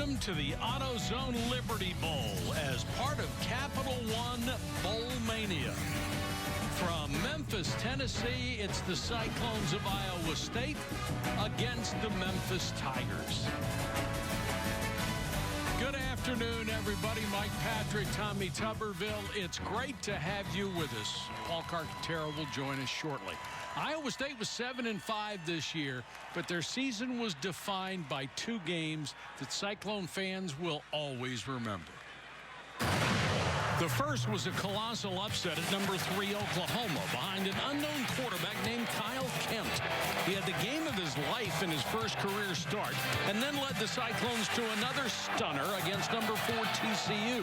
Welcome to the AutoZone Liberty Bowl as part of Capital One Bowl Mania. From Memphis, Tennessee, it's the Cyclones of Iowa State against the Memphis Tigers. Good afternoon, everybody. Mike Patrick, Tommy Tuberville. It's great to have you with us. Paul Carcaterra will join us shortly. Iowa State was 7-5 this year, but their season was defined by two games that Cyclone fans will always remember. The first was a colossal upset at number 3 Oklahoma behind an unknown quarterback named Kyle Kemp. He had the game of his life in his first career start and then led the Cyclones to another stunner against number 4 TCU.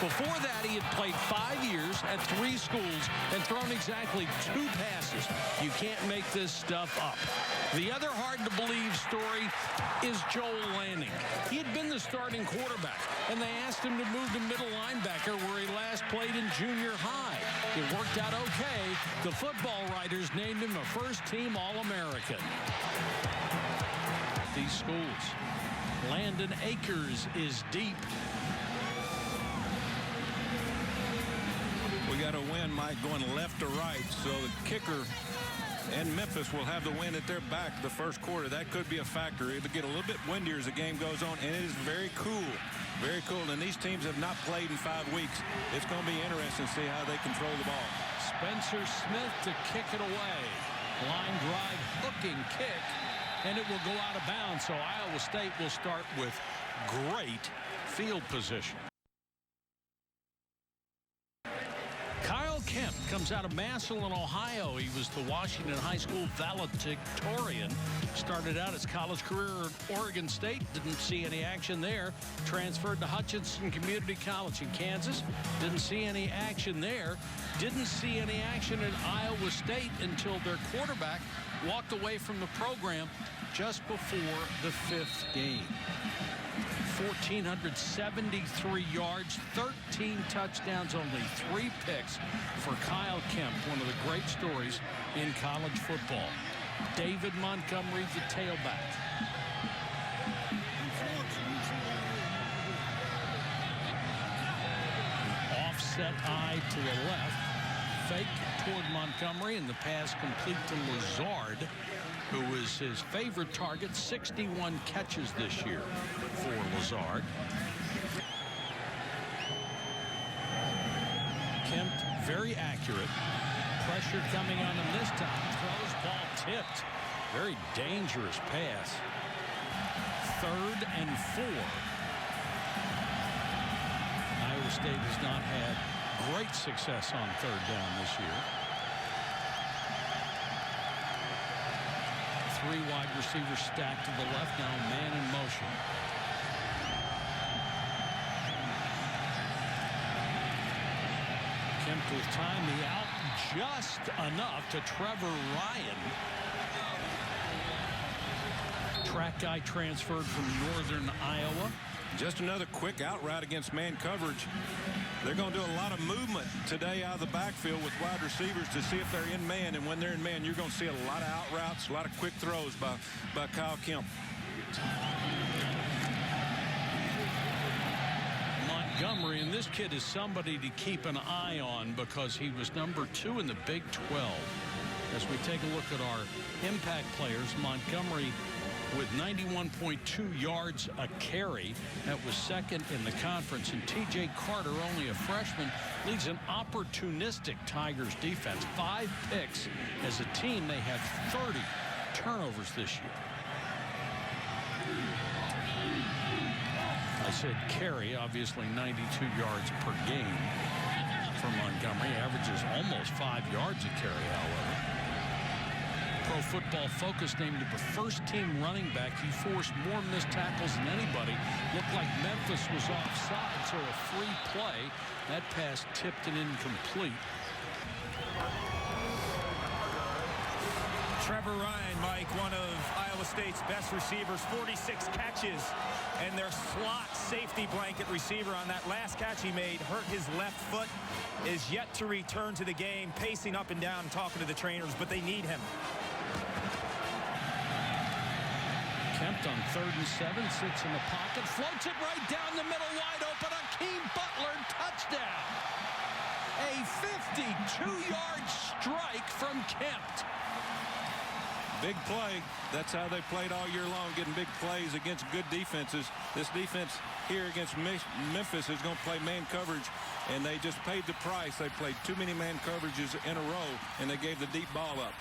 Before that, he had played 5 years at 3 schools and thrown exactly 2 passes. You can't make this stuff up. The other hard-to-believe story is Joel Lanning. He had been the starting quarterback, and they asked him to move to middle linebacker where he last played in junior high. It worked out okay. The football writers named him a first-team All-American. These schools. Landon Akers is deep. We got a win, Mike, going left to right, so the kicker and Memphis will have the wind at their back the first quarter. That could be a factor. It'll get a little bit windier as the game goes on, and it is very cool. Very cool. And these teams have not played in 5 weeks. It's going to be interesting to see how they control the ball. Spencer Smith to kick it away. Line drive, hooking kick, and it will go out of bounds. So Iowa State will start with great field position. Kyle Kemp comes out of Massillon, Ohio. He was the Washington High School valedictorian. Started out his college career at Oregon State. Didn't see any action there. Transferred to Hutchinson Community College in Kansas. Didn't see any action there. Didn't see any action at Iowa State until their quarterback walked away from the program just before the 5th game. 1,473 yards, 13 touchdowns, only 3 picks for Kyle Kemp, one of the great stories in college football. David Montgomery, the tailback. Offset eye to the left. Fake toward Montgomery, and the pass complete to Lazard, who is his favorite target. 61 catches this year for Lazard. Kemp very accurate. Pressure coming on him this time. Throws, ball tipped. Very dangerous pass. 3rd and 4. Iowa State has not had great success on 3rd down this year. 3 wide receivers stacked to the left, now man in motion. Kemp with time, the out just enough to Trevor Ryan. Track guy transferred from Northern Iowa. Just another quick out route against man coverage. They're going to do a lot of movement today out of the backfield with wide receivers to see if they're in man. And when they're in man, you're going to see a lot of out routes, a lot of quick throws by Kyle Kemp. Montgomery, and this kid is somebody to keep an eye on because he was number 2 in the Big 12. As we take a look at our impact players, Montgomery with 91.2 yards a carry. That was 2nd in the conference. And T.J. Carter, only a freshman, leads an opportunistic Tigers defense. 5 picks. As a team, they had 30 turnovers this year. I said carry, obviously 92 yards per game for Montgomery. Averages almost 5 yards a carry, however. Pro Football Focus named him the first-team running back. He forced more missed tackles than anybody. Looked like Memphis was offside, so a free play. That pass tipped and incomplete. Trevor Ryan, Mike, one of Iowa State's best receivers, 46 catches, and their slot safety blanket receiver on that last catch he made hurt his left foot, is yet to return to the game, pacing up and down, talking to the trainers, but they need him. Kemp on 3rd and 7, sits in the pocket, floats it right down the middle, wide open. Akeem Butler, touchdown. A 52-yard strike from Kemp. Big play. That's how they played all year long, getting big plays against good defenses. This defense here against Memphis is going to play man coverage, and they just paid the price. They played too many man coverages in a row, and they gave the deep ball up.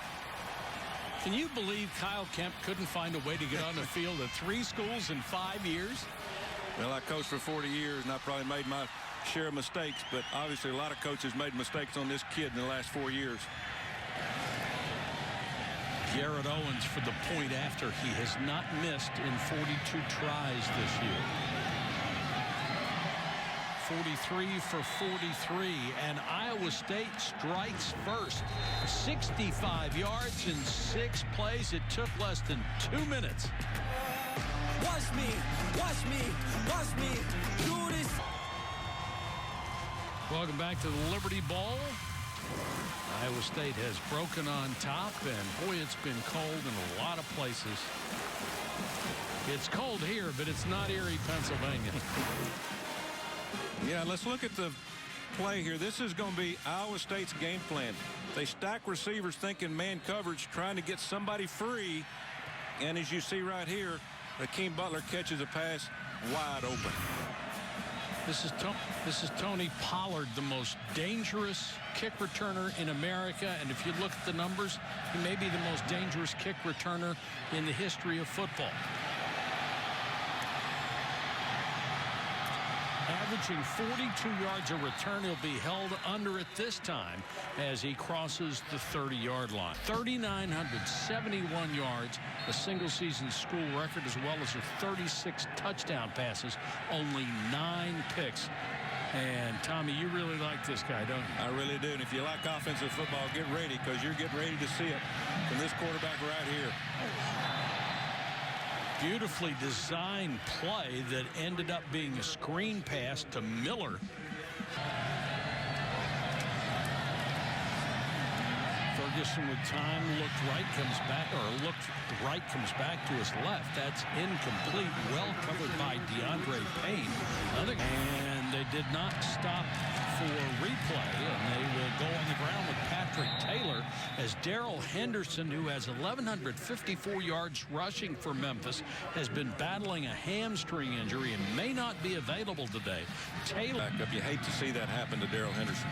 Can you believe Kyle Kemp couldn't find a way to get on the field at 3 schools in 5 years? Well, I coached for 40 years, and I probably made my share of mistakes, but obviously a lot of coaches made mistakes on this kid in the last 4 years. Garrett Owens for the point after. He has not missed in 42 tries this year. 43 for 43, and Iowa State strikes first. 65 yards in 6 plays. It took less than 2 minutes. Watch me, watch me, watch me do this. Welcome back to the Liberty Bowl. Iowa State has broken on top, and boy, it's been cold in a lot of places. It's cold here, but it's not Erie, Pennsylvania. Yeah, let's look at the play here. This is going to be Iowa State's game plan. They stack receivers thinking man coverage, trying to get somebody free. And as you see right here, Akeem Butler catches a pass wide open. This is Tony Pollard, the most dangerous kick returner in America. And if you look at the numbers, he may be the most dangerous kick returner in the history of football. Averaging 42 yards a return. He'll be held under it this time as he crosses the 30-yard line. 3,971 yards, a single-season school record, as well as 36 touchdown passes, only 9 picks. And, Tommy, you really like this guy, don't you? I really do. And if you like offensive football, get ready, because you're getting ready to see it from this quarterback right here. Beautifully designed play that ended up being a screen pass to Miller. Ferguson with time looked right, comes back, or looked right, comes back to his left. That's incomplete. Well covered by DeAndre Payne. And they did not stop for replay, and they will go on the ground with Patrick Taylor as Darrell Henderson, who has 1,154 yards rushing for Memphis, has been battling a hamstring injury and may not be available today. Taylor Back up. You hate to see that happen to Darrell Henderson.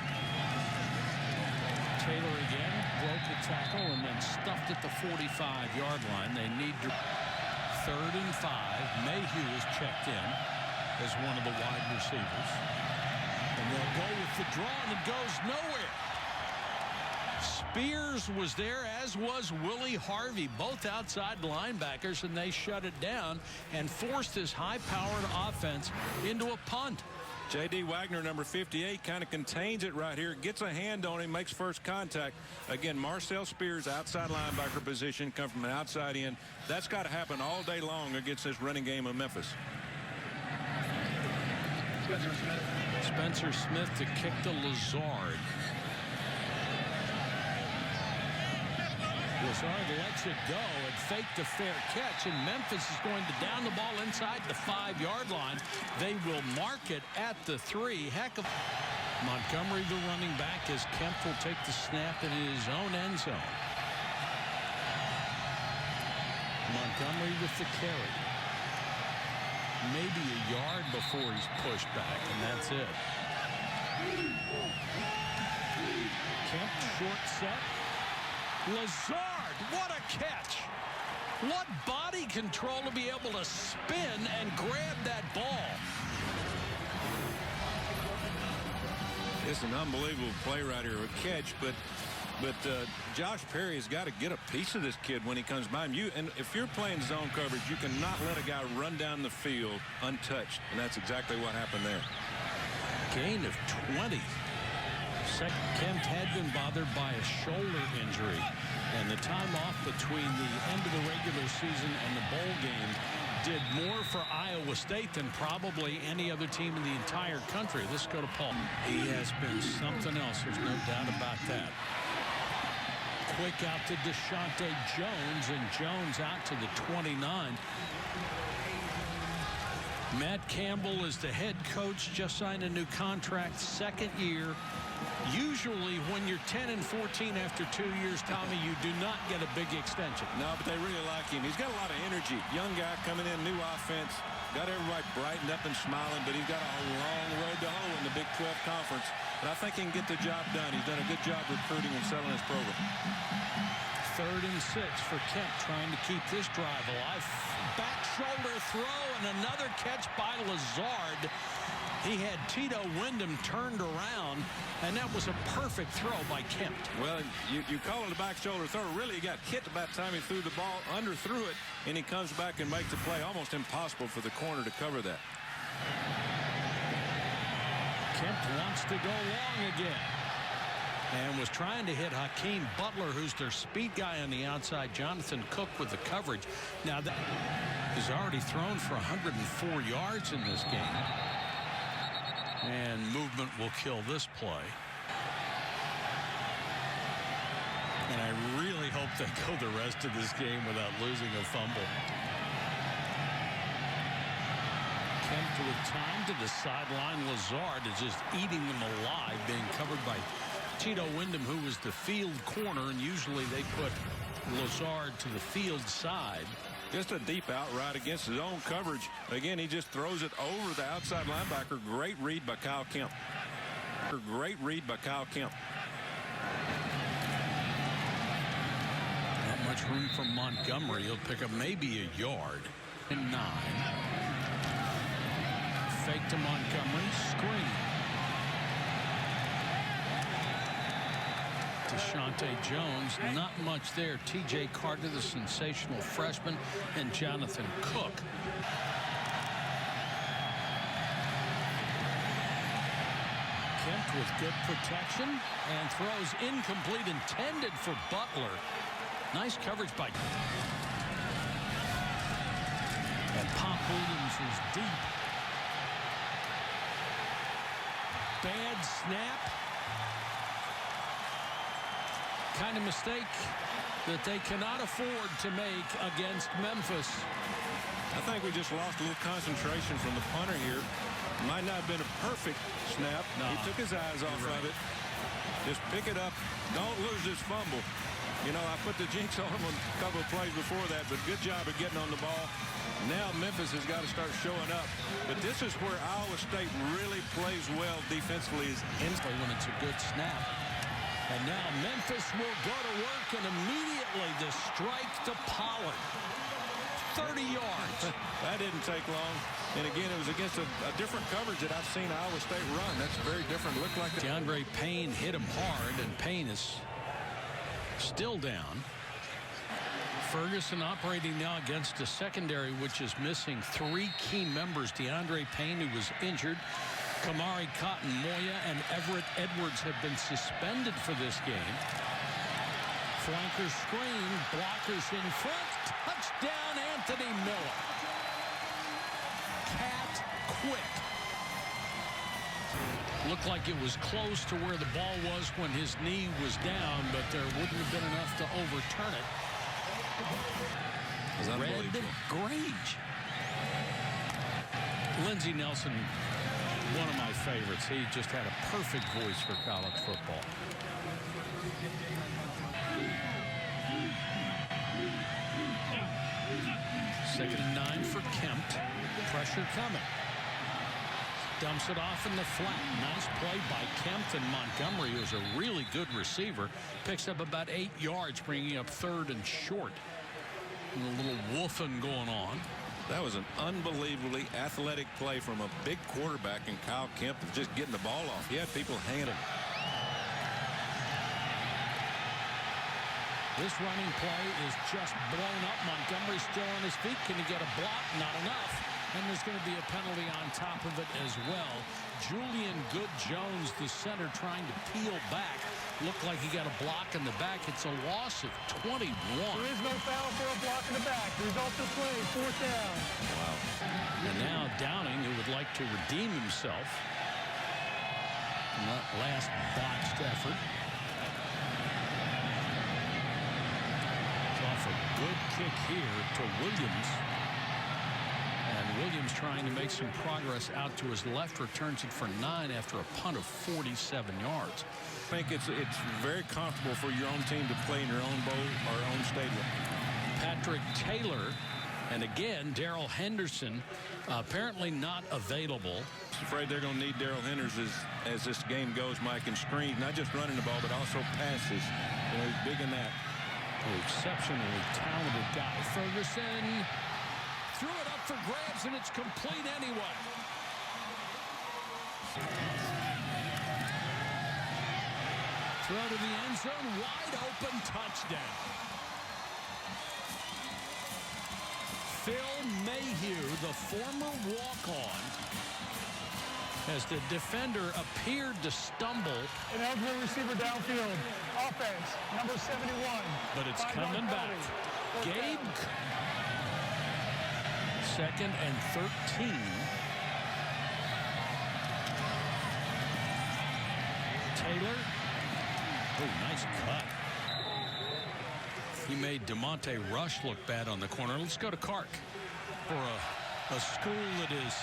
Taylor again broke the tackle and then stuffed at the 45-yard line. They need to 3rd and 5. Mayhew is checked in as one of the wide receivers. And they'll go with the draw, and it goes nowhere. Spears was there, as was Willie Harvey, both outside linebackers, and they shut it down and forced this high-powered offense into a punt. J.D. Wagner, number 58, kind of contains it right here, gets a hand on him, makes first contact. Again, Marcel Spears, outside linebacker position, come from an outside in. That's got to happen all day long against this running game of Memphis. Spencer Smith to kick to Lazard. Lazard lets it go and faked a fair catch, and Memphis is going to down the ball inside the 5-yard line. They will mark it at the 3. Heck of Montgomery, the running back, as Kemp will take the snap in his own end zone. Montgomery with the carry. Maybe a yard before he's pushed back, and that's it. Kemp short set. Lazard, what a catch. What body control to be able to spin and grab that ball. It's an unbelievable play right here, a catch, but Josh Perry has got to get a piece of this kid when he comes by him. And if you're playing zone coverage, you cannot let a guy run down the field untouched, and that's exactly what happened there. Gain of 20. Kemp had been bothered by a shoulder injury, and the time off between the end of the regular season and the bowl game did more for Iowa State than probably any other team in the entire country. Let's go to Paul. He has been something else. There's no doubt about that. Quick out to Deshaunte Jones, and Jones out to the 29. Matt Campbell is the head coach, just signed a new contract, second year. Usually when you're 10 and 14 after 2 years, Tommy, you do not get a big extension. No, but they really like him. He's got a lot of energy. Young guy coming in, new offense. Got everybody brightened up and smiling, but he's got a long road to hoe in the Big 12 Conference. But I think he can get the job done. He's done a good job recruiting and selling his program. 3rd and 6 for Kemp, trying to keep this drive alive. Back shoulder throw and another catch by Lazard. He had Tito Wyndham turned around, and that was a perfect throw by Kemp. Well, you call it a back shoulder throw. Really, he got hit by the time he threw the ball, underthrew it, and he comes back and makes the play. Almost impossible for the corner to cover that. Kemp wants to go long again. And was trying to hit Hakeem Butler, who's their speed guy on the outside. Jonathan Cook with the coverage. Now, that has already thrown for 104 yards in this game. And movement will kill this play. And I really hope they go the rest of this game without losing a fumble. Kemp with time to the sideline. Lazard is just eating them alive, being covered by Tito Wyndham, who was the field corner, and usually they put Lazard to the field side. Just a deep out route against his own coverage. Again, he just throws it over the outside linebacker. Great read by Kyle Kemp. Great read by Kyle Kemp. Not much room for Montgomery. He'll pick up maybe a yard. And 9. Fake to Montgomery. Screen. Deshaunte Jones, not much there. TJ Carter, the sensational freshman, and Jonathan Cook. Kemp with good protection and throws incomplete, intended for Butler. Nice coverage by. And Pop Williams is deep. Bad snap. Kind of mistake that they cannot afford to make against Memphis. I think we just lost a little concentration from the punter here. Might not have been a perfect snap. No, he took his eyes off of it. Just pick it up. Don't lose this fumble. You know, I put the jinx on him a couple of plays before that, but good job of getting on the ball. Now Memphis has got to start showing up. But this is where Iowa State really plays well defensively. Is when it's a good snap. And now Memphis will go to work, and immediately the strike to Pollard. 30 yards. That didn't take long. And again, it was against a different coverage that I've seen Iowa State run. That's very different. Looked like DeAndre Payne hit him hard, and Payne is still down. Ferguson operating now against a secondary which is missing 3 key members. DeAndre Payne, who was injured. Kamari Cotton Moya and Everett Edwards have been suspended for this game. Flanker screen, blockers in front, touchdown Anthony Miller. Cat quick. Looked like it was close to where the ball was when his knee was down, but there wouldn't have been enough to overturn it. Red Grange. Lindsey Nelson, one of my favorites. He just had a perfect voice for college football. Second and 9 for Kemp. Pressure coming. Dumps it off in the flat. Nice play by Kemp, and Montgomery, who's a really good receiver, picks up about 8 yards, bringing up 3rd and short. And a little woofing going on. That was an unbelievably athletic play from a big quarterback in Kyle Kemp of just getting the ball off. He had people hanging him. This running play is just blown up. Montgomery still on his feet. Can he get a block? Not enough. And there's going to be a penalty on top of it as well. Julian Good-Jones, the center, trying to peel back. Looked like he got a block in the back. It's a loss of 21. There is no foul for a block in the back. Result of play, 4th down. Wow. And now Downing, who would like to redeem himself from that last botched effort. It's off a good kick here to Williams. And Williams Williams trying to make some progress out to his left, returns it for 9 after a punt of 47 yards. I think it's very comfortable for your own team to play in your own bowl or own stadium. Patrick Taylor, and again, Darrell Henderson apparently not available. I'm afraid they're going to need Darrell Henderson as this game goes, Mike, and screens, not just running the ball, but also passes. You know, he's big in that. An exceptionally talented guy. Ferguson threw it up for grabs, and it's complete anyway. Throw to the end zone, wide open, touchdown. Phil Mayhew, the former walk-on, as the defender appeared to stumble. An eligible receiver downfield. Offense, number 71. But it's coming back. Gabe, 2nd and 13. Taylor. Oh, nice cut. He made DeMonte Rush look bad on the corner. Let's go to Clark for a school that is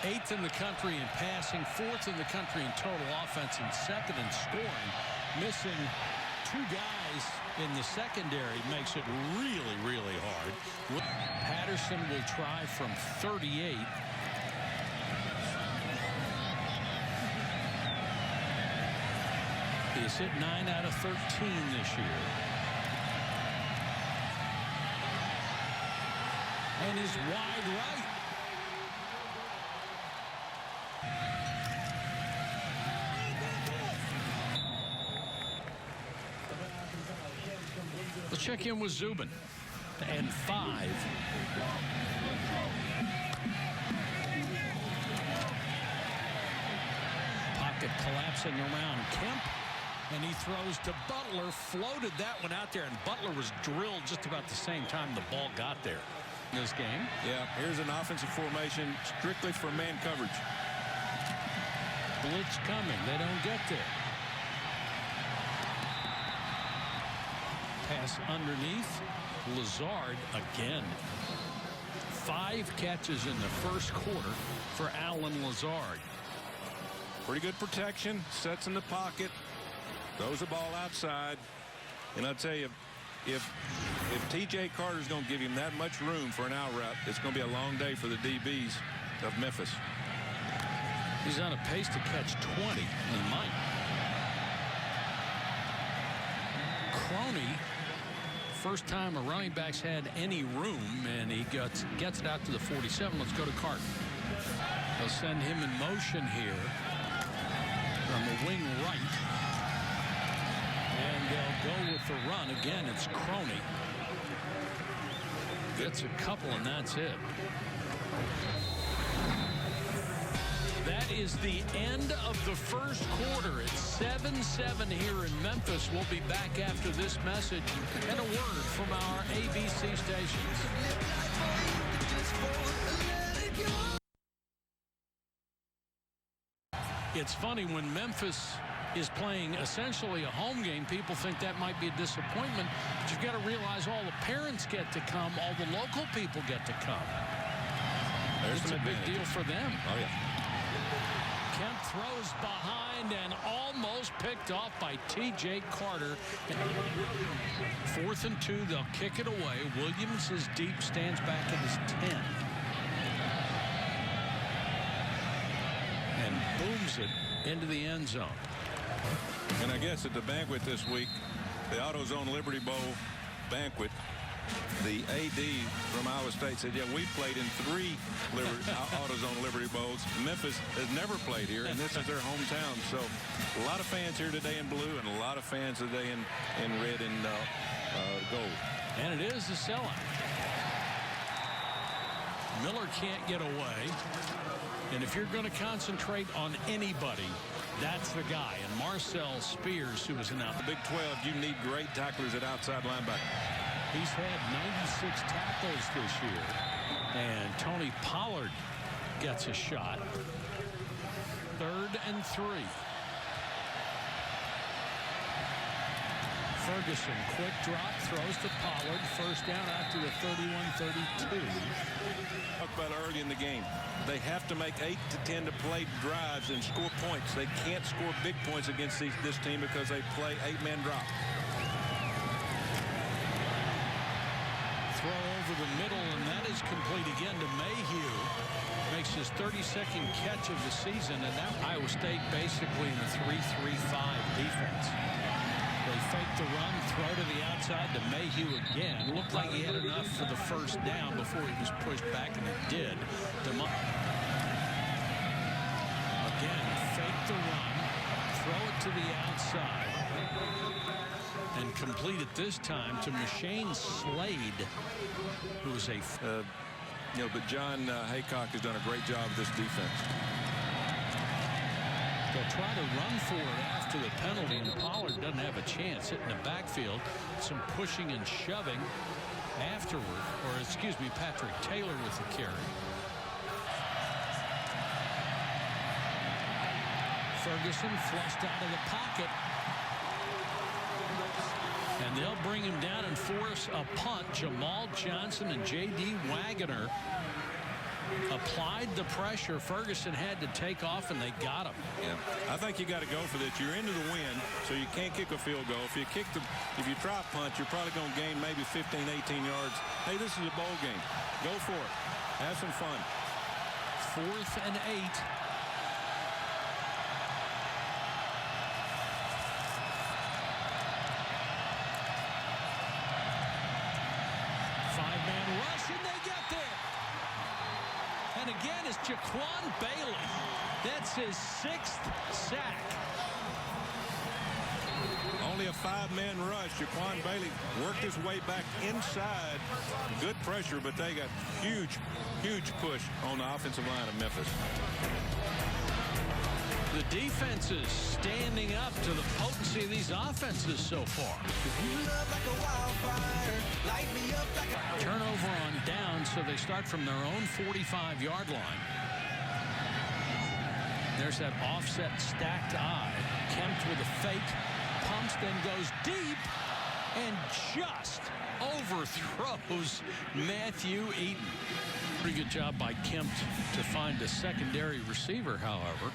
8th in the country in passing, 4th in the country in total offense, and 2nd in scoring. Missing 2 guys in the secondary makes it really, really hard. Patterson will try from 38. He's hit 9 out of 13 this year. And is wide right. Let's check in with Zubin. And 5. Pocket collapsing around Kemp. And he throws to Butler. Floated that one out there. And Butler was drilled just about the same time the ball got there. In this game. Yeah, here's an offensive formation strictly for man coverage. Blitz coming. They don't get there. Pass underneath. Lazard again. 5 catches in the first quarter for Alan Lazard. Pretty good protection. Sets in the pocket. Throws the ball outside. And I'll tell you, if T.J. Carter's going to give him that much room for an out route, it's going to be a long day for the DBs of Memphis. He's on a pace to catch 20. He might. Crony, first time a running back's had any room, and he gets it out to the 47. Let's go to Carter. They'll send him in motion here from the wing right. And they'll go with the run. Again, it's Crony. Gets a couple, and that's it. That is the end of the first quarter. It's 7-7 here in Memphis. We'll be back after this message and a word from our ABC stations. It's funny, when Memphis is playing essentially a home game, people think that might be a disappointment, but you've got to realize all the parents get to come, all the local people get to come. It's a big deal for them. Oh, yeah. Kemp throws behind and almost picked off by T.J. Carter. 4th and 2, they'll kick it away. Williams is deep, stands back at his 10. And booms it into the end zone. And I guess at the banquet this week, the AutoZone Liberty Bowl banquet, the AD from Iowa State said, yeah, we played in 3 AutoZone Liberty Bowls. Memphis has never played here, and this is their hometown. So a lot of fans here today in blue and a lot of fans today in red and gold. And it is a sellout. Miller can't get away. And if you're going to concentrate on anybody, that's the guy. And Marcel Spears, who is in the Big 12, you need great tacklers at outside linebacker. He's had 96 tackles this year. And Tony Pollard gets a shot. 3rd and 3. Ferguson, quick drop, throws to Pollard. First down out to the 31-32. about early in the game. They have to make 8 to 10 to play drives and score points. They can't score big points against this team because they play 8-man drop. Throw over the middle, and that is complete again to Mayhew. Makes his 32nd catch of the season, and now Iowa State basically in a 3-3-5 defense. They fake the run, throw to the outside to Mayhew again. Looked like he had enough for the first down before he was pushed back, and he did. Again, fake the run, throw it to the outside, and complete it this time to Machine Slade, who is a... but John Haycock has done a great job of this defense. They'll try to run for it after the penalty, and Pollard doesn't have a chance hitting the backfield. Some pushing and shoving afterward, or excuse me, Patrick Taylor with the carry. Ferguson flushed out of the pocket. And they'll bring him down and force a punt. Jamal Johnson and J.D. Wagoner applied the pressure. Ferguson had to take off, and they got him. Yeah, I think you got to go for this. You're into the wind, so you can't kick a field goal. If you try a punt, you're probably going to gain maybe 15, 18 yards. Hey, this is a bowl game. Go for it. Have some fun. 4th and 8. Five-man rush, and they get there. And again, it's Jaquan Bailey. That's his 6th sack. Only a 5-man rush. Jaquan Bailey worked his way back inside. Good pressure, but they got huge push on the offensive line of Memphis. The defense is standing up to the potency of these offenses so far. Turnover on down, so they start from their own 45-yard line. There's that offset stacked eye. Kempt with a fake, pumps, then goes deep, and just overthrows Matthew Eaton. Pretty good job by Kempt to find a secondary receiver, however.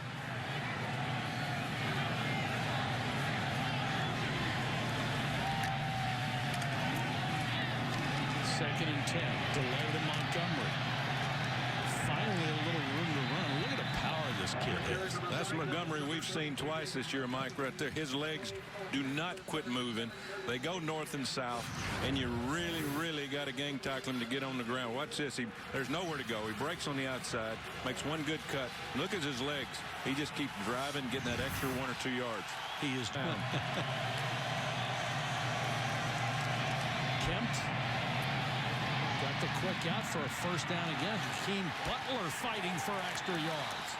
Second and 10. Delay to Montgomery. Finally, a little room to run. Look at the power this kid has. That's Montgomery we've seen twice this year, Mike, right there. His legs do not quit moving. They go north and south, and you really got to gang tackle him to get on the ground. Watch this. There's nowhere to go. He breaks on the outside, makes one good cut. Look at his legs. He just keeps driving, getting that extra 1 or 2 yards. He is down. Kempt got the quick out for a first down again. Hakeem Butler fighting for extra yards.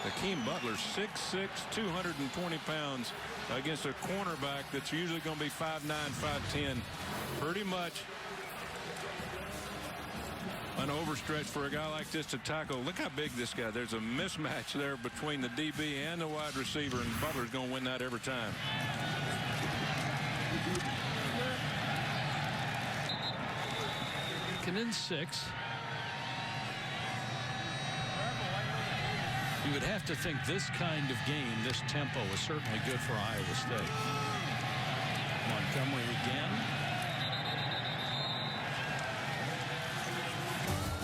Hakeem Butler, 6'6", 220 pounds against a cornerback that's usually going to be 5'9", 5'10". Pretty much an overstretch for a guy like this to tackle. Look how big this guy. There's a mismatch there between the DB and the wide receiver, and Butler's going to win that every time. Second and 6. You would have to think this kind of game, this tempo, is certainly good for Iowa State. Montgomery again.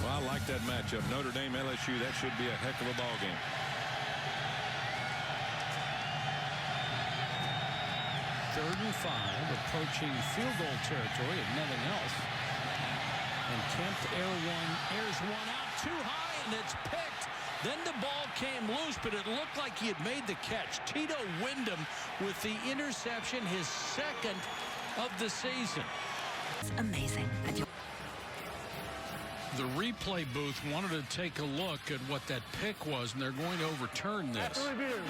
Well, I like that matchup. Notre Dame, LSU, that should be a heck of a ball game. Third and 5, approaching field goal territory if nothing else. And Kempt airs one out too high, and it's picked. Then the ball came loose, but it looked like he had made the catch. Tito Wyndham with the interception, his 2nd of the season. It's amazing. The replay booth wanted to take a look at what that pick was, and they're going to overturn this. After review,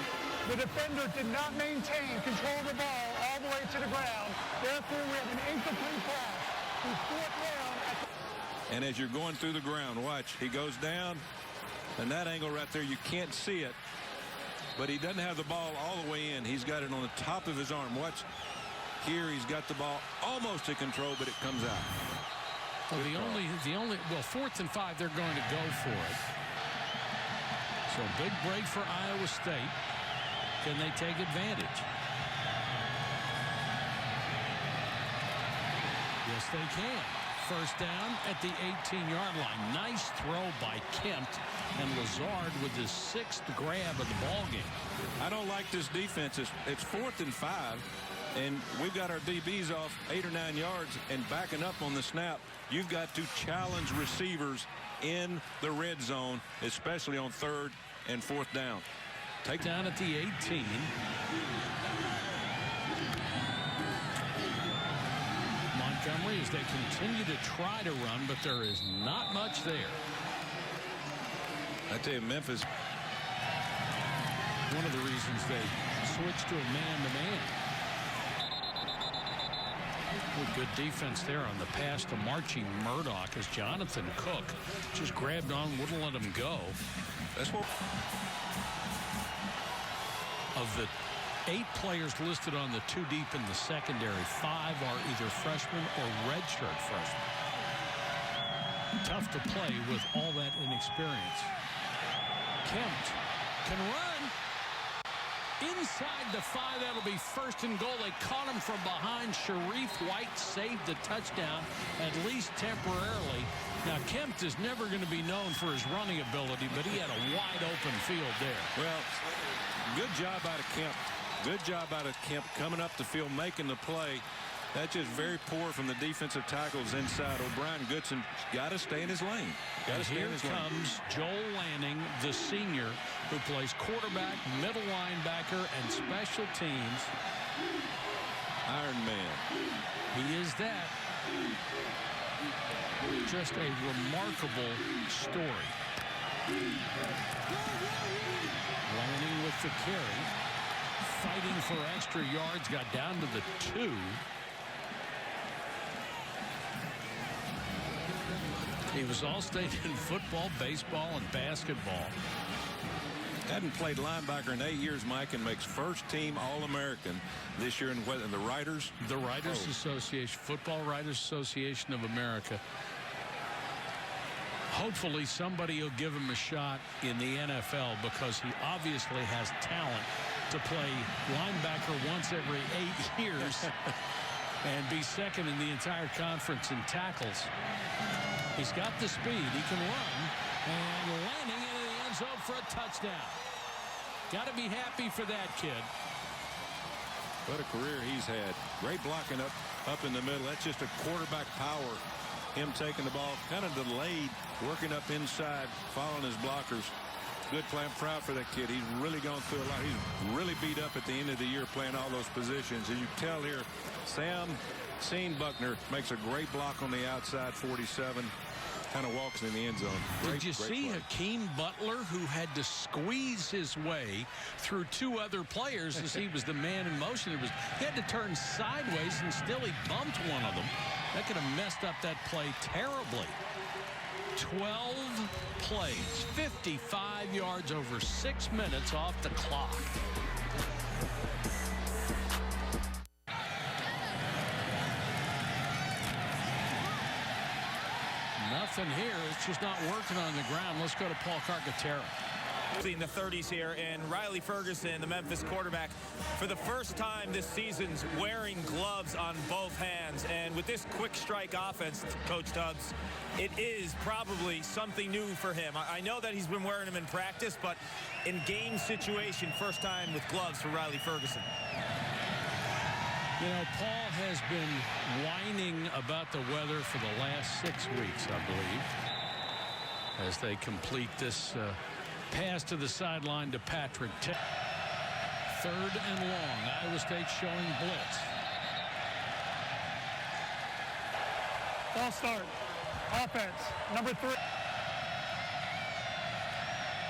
the defender did not maintain control of the ball all the way to the ground. Therefore, we have an incomplete pass. He's 4th down. And as you're going through the ground, watch, he goes down, and that angle right there, you can't see it, but he doesn't have the ball all the way in. He's got it on the top of his arm. Watch here, he's got the ball almost in control, but it comes out. Well, well, 4th and 5, they're going to go for it. So big break for Iowa State. Can they take advantage? Yes, they can. First down at the 18-yard line. Nice throw by Kemp, and Lazard with his 6th grab of the ball game. I don't like this defense. It's 4th and 5, and we've got our DBs off 8 or 9 yards and backing up on the snap. You've got to challenge receivers in the red zone, especially on 3rd and 4th down. Take down at the 18. Montgomery as they continue to try to run, but there is not much there. I tell you, Memphis. One of the reasons they switched to a man-to-man. Good defense there on the pass to Marchie Murdoch as Jonathan Cook just grabbed on, wouldn't let him go. That's what. Of the 8 players listed on the 2 deep in the secondary, 5 are either freshmen or redshirt freshmen. Tough to play with all that inexperience. Kemp can run. Inside the 5, that'll be 1st and goal. They caught him from behind. Sharif White saved the touchdown, at least temporarily. Now, Kemp is never going to be known for his running ability, but he had a wide open field there. Well, good job out of Kemp. Good job out of Kemp coming up the field, making the play. That's just very poor from the defensive tackles inside. O'Brien Goodson got to stay in his lane. Here comes Joel Lanning, the senior, who plays quarterback, middle linebacker, and special teams. Iron Man. He is that. Just a remarkable story. Lanning with the carry. Fighting for extra yards. Got down to the 2. He was all-state in football, baseball, and basketball. Hadn't played linebacker in 8 years, Mike, and makes first-team All-American this year in the Writers. The Writers Association, Football Writers Association of America. Hopefully somebody will give him a shot in the NFL because he obviously has talent to play linebacker once every 8 years and be second in the entire conference in tackles. He's got the speed. He can run. And landing into the end zone for a touchdown. Got to be happy for that kid. What a career he's had. Great blocking up in the middle. That's just a quarterback power. Him taking the ball kind of delayed, working up inside, following his blockers. Good play. I'm proud for that kid. He's really gone through a lot. He's really beat up at the end of the year playing all those positions. And you can tell here, Sam Buckner makes a great block on the outside, 47. Kind of walks in the end zone. Did you see Hakeem Butler, who had to squeeze his way through 2 other players as he was the man in motion? He had to turn sideways, and still he bumped one of them. That could have messed up that play terribly. 12 plays, 55 yards over 6 minutes off the clock. Nothing here. It's just not working on the ground. Let's go to Paul Carcaterra. In the 30s here, and Riley Ferguson, the Memphis quarterback, for the first time this season's wearing gloves on both hands. And with this quick strike offense, Coach Tubbs, it is probably something new for him. I know that he's been wearing them in practice, but in game situation, first time with gloves for Riley Ferguson. You know, Paul has been whining about the weather for the last 6 weeks, I believe, as they complete this pass to the sideline to Patrick. 3rd and long. Iowa State showing blitz. Ball start. Offense. Number 3.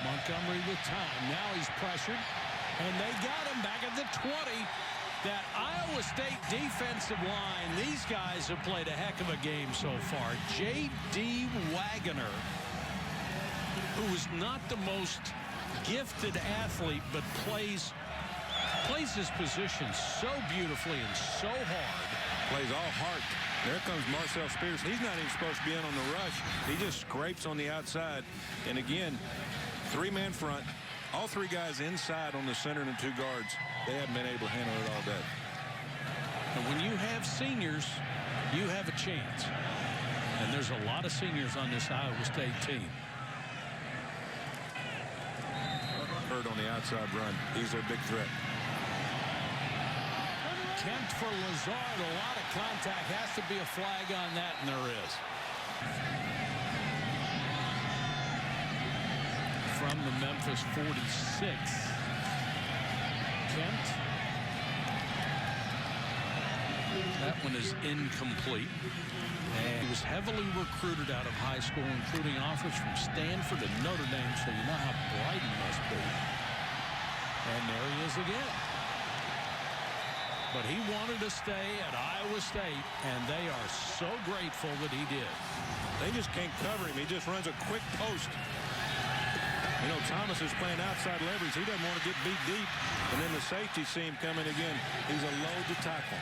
Montgomery with time. Now he's pressured. And they got him back at the 20. That Iowa State defensive line, these guys have played a heck of a game so far. J.D. Wagoner, who is not the most gifted athlete, but plays his position so beautifully and so hard. Plays all heart. There comes Marcel Spears. He's not even supposed to be in on the rush. He just scrapes on the outside. And again, three-man front. All three guys inside on the center and the two guards. They haven't been able to handle it all day. And when you have seniors, you have a chance. And there's a lot of seniors on this Iowa State team. Hurt on the outside run. He's their big threat. Kempt for Lazard. A lot of contact. Has to be a flag on that, and there is. From the Memphis 46. Kempt. That one is incomplete. And he was heavily recruited out of high school, including offers from Stanford and Notre Dame, so you know how bright he must be. And there he is again. But he wanted to stay at Iowa State, and they are so grateful that he did. They just can't cover him. He just runs a quick post. You know, Thomas is playing outside leverage. He doesn't want to get beat deep. And then the safety see him coming again. He's a load to tackle.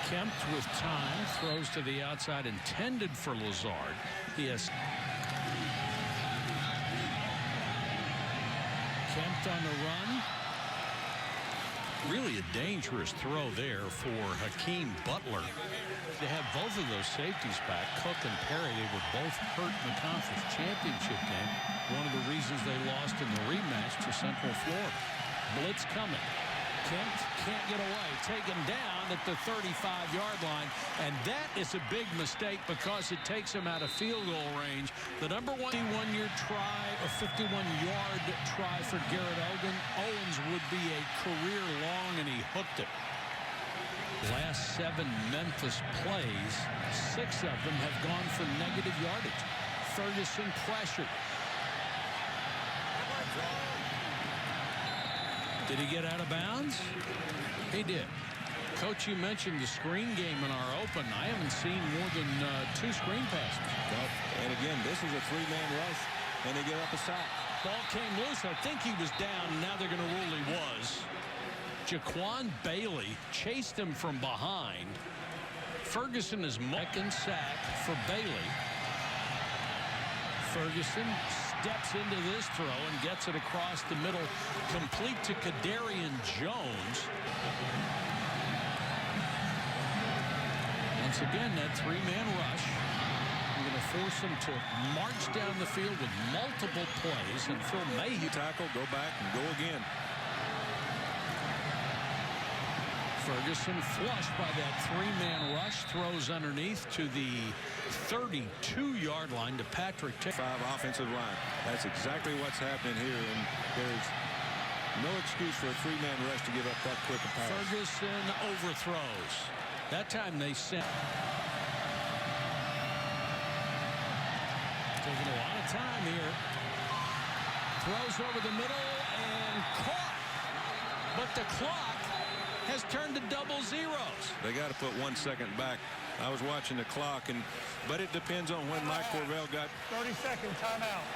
Kempt with time, throws to the outside, intended for Lazard. He has Kempt on the run. Really a dangerous throw there for Hakeem Butler. They have both of those safeties back. Cook and Perry, they were both hurt in the conference championship game. One of the reasons they lost in the rematch to Central Florida. Blitz coming. Kempt can't get away. Taken down at the 35-yard line. And that is a big mistake because it takes him out of field goal range. The number 51-year try, a 51-yard try for Garrett Owens would be a career long, and he hooked it. Last 7 Memphis plays, 6 of them have gone for negative yardage. Ferguson pressured. Did he get out of bounds? He did. Coach, you mentioned the screen game in our open. I haven't seen more than 2 screen passes. And again, this is a 3-man rush, and they get up a sack. Ball came loose. I think he was down, and now they're going to rule he was. Jaquan Bailey chased him from behind. Ferguson is second sack for Bailey. Ferguson steps into this throw and gets it across the middle, complete to Kadarian Jones. Once again, that 3-man rush. We're going to force him to march down the field with multiple plays, and Phil Mayhew Tackle, go back, and go again. Ferguson flushed by that 3-man rush, throws underneath to the 32-yard line to Patrick Taylor. 5 offensive line. That's exactly what's happening here, and there's no excuse for a 3-man rush to give up that quick a pass. Ferguson overthrows. That time they sent. Taking a lot of time here. Throws over the middle and caught. But the clock has turned to double zeros. They got to put 1 second back. I was watching the clock, but it depends on when Mike Corvell got 30-second timeout.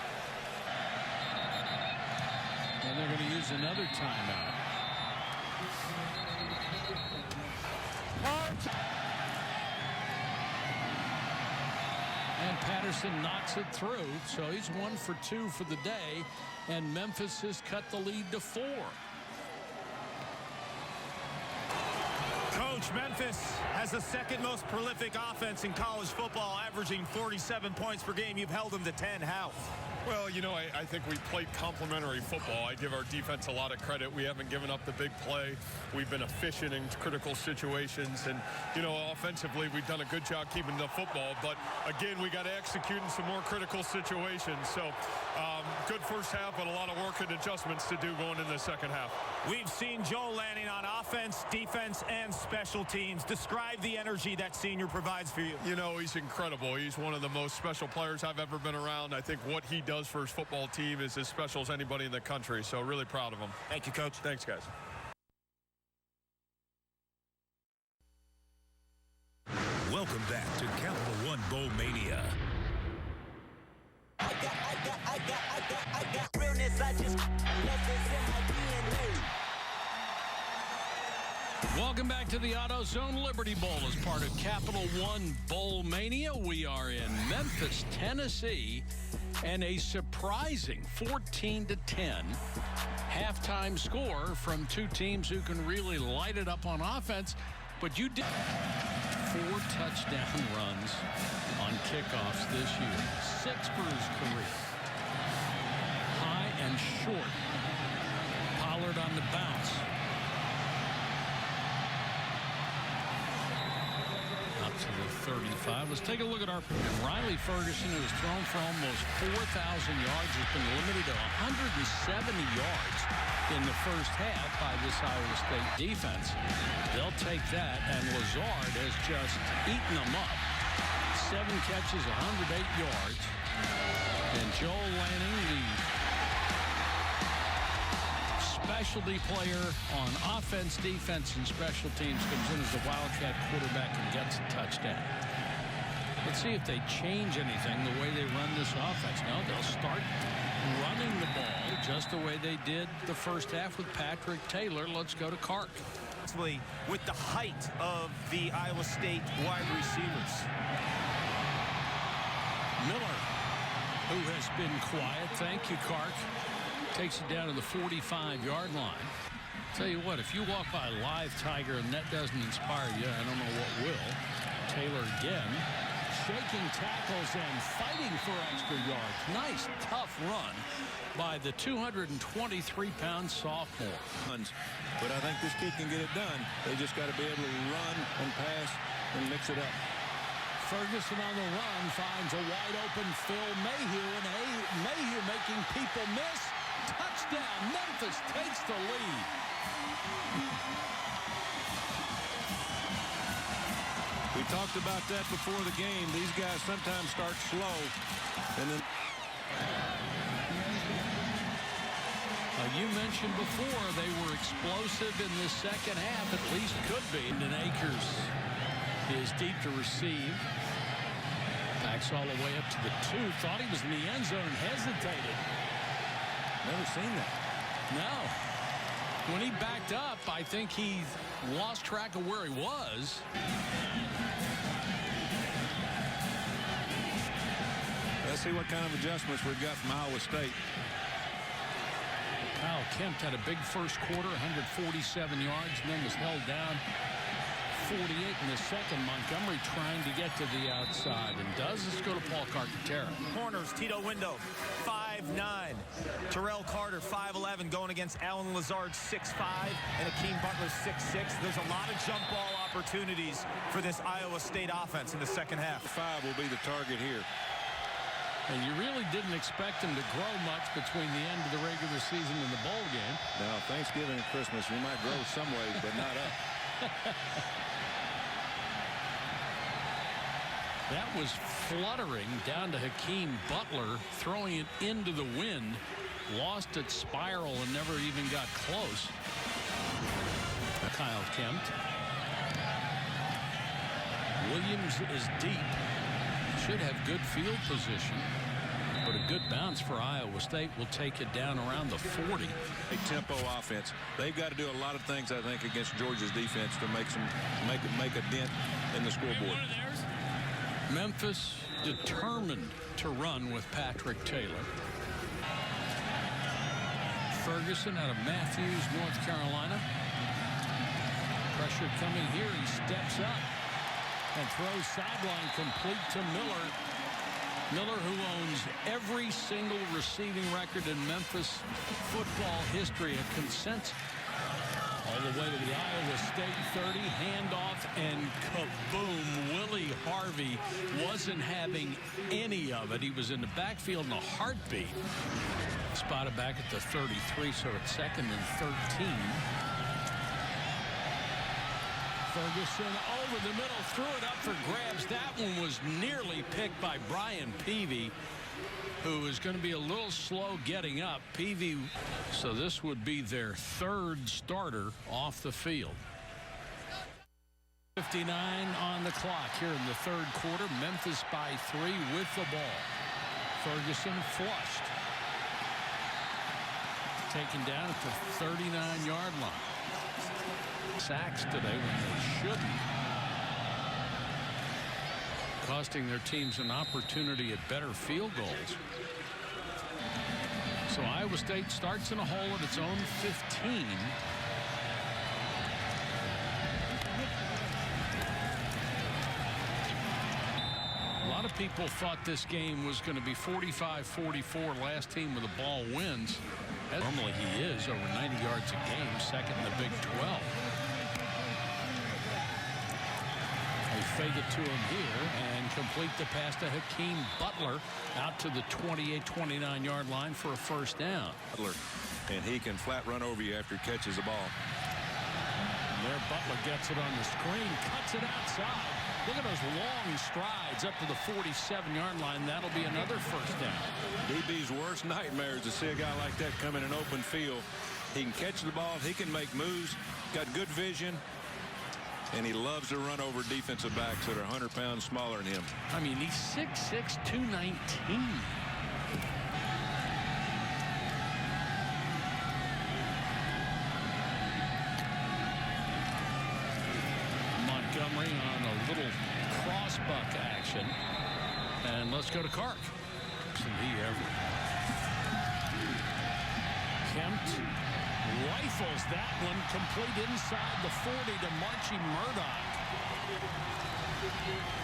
And they're going to use another timeout. And Patterson knocks it through, so he's 1 for 2 for the day, and Memphis has cut the lead to 4. Coach, Memphis has the second most prolific offense in college football, averaging 47 points per game. You've held them to 10. How? Well, you know, I think we played complementary football. I give our defense a lot of credit. We haven't given up the big play. We've been efficient in critical situations. And, you know, offensively, we've done a good job keeping the football. But, again, we got to execute in some more critical situations. So, good first half, but a lot of work and adjustments to do going into the second half. We've seen Joel Lanning on offense, defense, and special teams. Describe the energy that senior provides for you. You know, he's incredible. He's one of the most special players I've ever been around. I think what he does for his football team is as special as anybody in the country. So really proud of him. Thank you, Coach. Thanks, guys. Welcome back to Capital One Bowl Mania. I got realness. I just left this in my DNA. Welcome back to the AutoZone Liberty Bowl as part of Capital One Bowl Mania. We are in Memphis, Tennessee, and a surprising 14-10 halftime score from two teams who can really light it up on offense. But you did 4 touchdown runs on kickoffs this year. 6 for his career. High and short. Pollard on the bounce. Up to the 35. Let's take a look at our Riley Ferguson, who has thrown for almost 4,000 yards, has been limited to 170 yards in the first half by this Iowa State defense. They'll take that, and Lazard has just eaten them up. 7 catches, 108 yards. And Joel Lanning, the specialty player on offense, defense, and special teams, comes in as the Wildcat quarterback and gets a touchdown. Let's see if they change anything the way they run this offense. No, they'll start running the ball just the way they did the first half with Patrick Taylor. Let's go to Kark. With the height of the Iowa State wide receivers. Miller, who has been quiet. Thank you, Kark. Takes it down to the 45-yard line. Tell you what, if you walk by a live tiger and that doesn't inspire you, I don't know what will. Taylor again, shaking tackles and fighting for extra yards. Nice, tough run by the 223-pound sophomore. But I think this kid can get it done. They just got to be able to run and pass and mix it up. Ferguson on the run finds a wide-open Phil Mayhew, and Mayhew making people miss. Touchdown. Memphis takes the lead. We talked about that before the game. These guys sometimes start slow, and then you mentioned before they were explosive in the second half, at least could be. And Akers is deep to receive. Backs all the way up to the 2. Thought he was in the end zone and hesitated. never seen that. No. When he backed up, I think he lost track of where he was. Let's see what kind of adjustments we've got from Iowa State. Kyle Kemp had a big first quarter, 147 yards, and then was held down 48 in the second. Montgomery trying to get to the outside, and does. Let's go to Paul Carcaterra. Corners, Tito Window, 5'9". Terrell Carter, 5'11", going against Alan Lazard, 6'5", and Akeem Butler, 6'6". There's a lot of jump ball opportunities for this Iowa State offense in the second half. 5 will be the target here. And you really didn't expect him to grow much between the end of the regular season and the bowl game. Now, Thanksgiving and Christmas, we might grow some ways, but not up. That was fluttering down to Hakeem Butler, throwing it into the wind. Lost its spiral and never even got close. Kyle Kemp. Williams is deep. Should have good field position. But a good bounce for Iowa State will take it down around the 40. A tempo offense. They've got to do a lot of things, I think, against Georgia's defense to make a dent in the scoreboard. Memphis determined to run with Patrick Taylor. Ferguson out of Matthews, North Carolina. Pressure coming here. He steps up and throws sideline complete to Miller. Miller, who owns every single receiving record in Memphis football history, a consensus. All the way to the Iowa State 30, handoff, and kaboom. Willie Harvey wasn't having any of it. He was in the backfield in a heartbeat. Spotted back at the 33, so it's 2nd and 13. Ferguson over the middle, threw it up for grabs. That one was nearly picked by Brian Peavy, who is going to be a little slow getting up. Peavy, so this would be their 3rd starter off the field. 59 on the clock here in the 3rd quarter. Memphis by 3 with the ball. Ferguson flushed. Taken down at the 39-yard line. Sacks today when they shouldn't. Costing their teams an opportunity at better field goals. So Iowa State starts in a hole at its own 15. A lot of people thought this game was going to be 45-44. Last team with the ball wins. Normally he is over 90 yards a game, second in the Big 12. They fake it to him here and complete the pass to Hakeem Butler out to the 28-29 yard line for a first down. Butler, and he can flat run over you after he catches the ball. And there Butler gets it on the screen, cuts it outside. Look at those long strides up to the 47 yard line. That'll be another first down. DB's worst nightmare is to see a guy like that come in an open field. He can catch the ball, he can make moves, got good vision. And he loves to run over defensive backs that are 100 pounds smaller than him. I mean, he's 6'6", 219. Montgomery on a little crossbuck action. And let's go to Clark. Kempt rifles that one complete inside the 40 to Marchie Murdoch,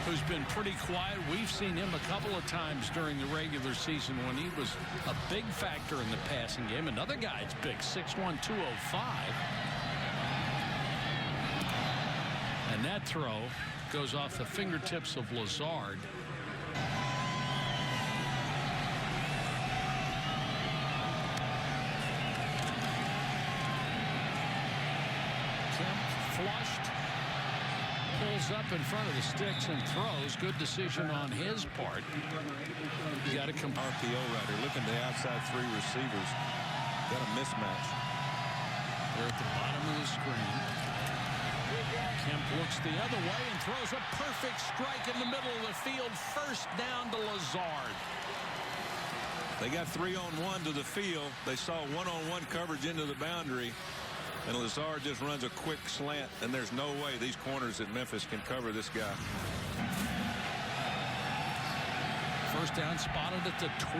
who's been pretty quiet. We've seen him a couple of times during the regular season when he was a big factor in the passing game. Another guy that's big, 6'1", 205. And that throw goes off the fingertips of Lazard. Flushed, pulls up in front of the sticks and throws. Good decision on his part. You got to come. RPO rider looking to the outside three receivers. Got a mismatch. They're at the bottom of the screen. Kempt looks the other way and throws a perfect strike in the middle of the field. First down to Lazard. They got 3-on-1 to the field. They saw 1-on-1 coverage into the boundary. And Lazard just runs a quick slant, and there's no way these corners at Memphis can cover this guy. First down spotted at the 12.